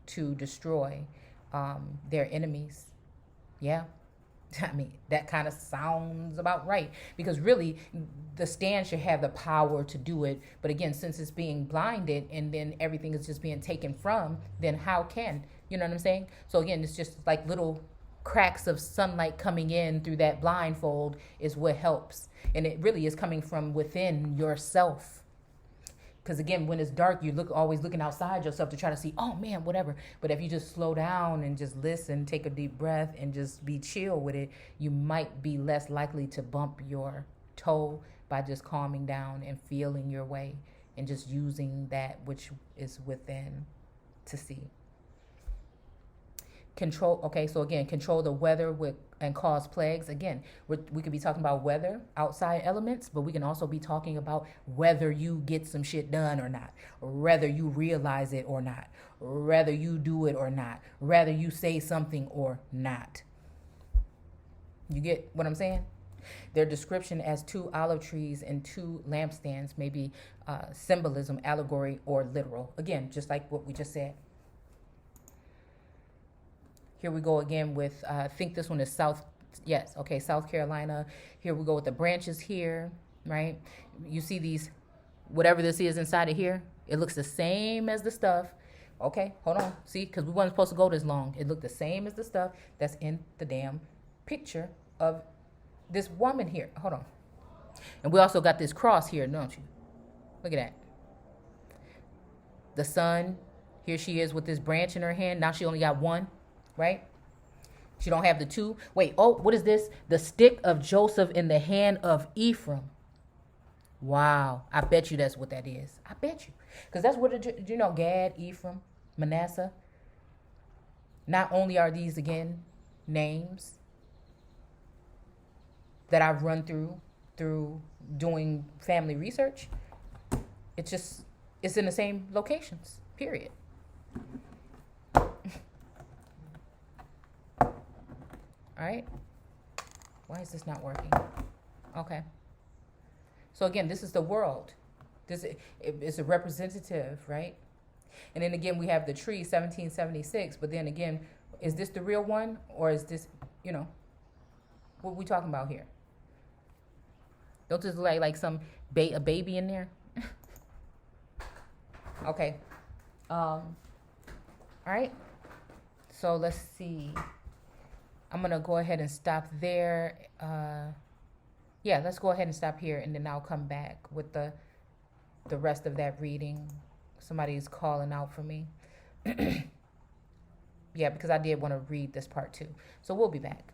to destroy their enemies. Yeah. I mean, that kind of sounds about right. Because really, the stand should have the power to do it. But again, since it's being blinded and then everything is just being taken from, then how can? You know what I'm saying? So again, it's just like little cracks of sunlight coming in through that blindfold is what helps. And it really is coming from within yourself. Because again, when it's dark, you always looking outside yourself to try to see, oh man, whatever. But if you just slow down and just listen, take a deep breath and just be chill with it, you might be less likely to bump your toe by just calming down and feeling your way and just using that which is within to see. Control, okay, so again, control the weather and cause plagues. Again, we could be talking about weather, outside elements, but we can also be talking about whether you get some shit done or not, whether you realize it or not, whether you do it or not, whether you say something or not. You get what I'm saying? Their description as two olive trees and two lampstands may be symbolism, allegory, or literal. Again, just like what we just said. Here we go again with, I think this one is South Carolina. Here we go with the branches here, right? You see these, whatever this is inside of here, it looks the same as the stuff. Okay, hold on. See, because we weren't supposed to go this long. It looked the same as the stuff that's in the damn picture of this woman here. Hold on. And we also got this cross here, don't you? Look at that. The sun, here she is with this branch in her hand. Now she only got one. Right? She don't have the two. Wait, oh, what is this? The stick of Joseph in the hand of Ephraim. Wow. I bet you that's what that is. I bet you. Because that's what, Gad, Ephraim, Manasseh. Not only are these, again, names that I've run through doing family research, it's It's in the same locations, period. All right. Why is this not working? Okay. So again, this is the world. This is a representative, right? And then again, we have the tree, 1776. But then again, is this the real one, or is this, what are we talking about here? Don't just like some a baby in there. Okay. All right. So let's see. I'm going to go ahead and stop there. Yeah, let's go ahead and stop here, and then I'll come back with the rest of that reading. Somebody's calling out for me. Yeah, because I did want to read this part too. So we'll be back.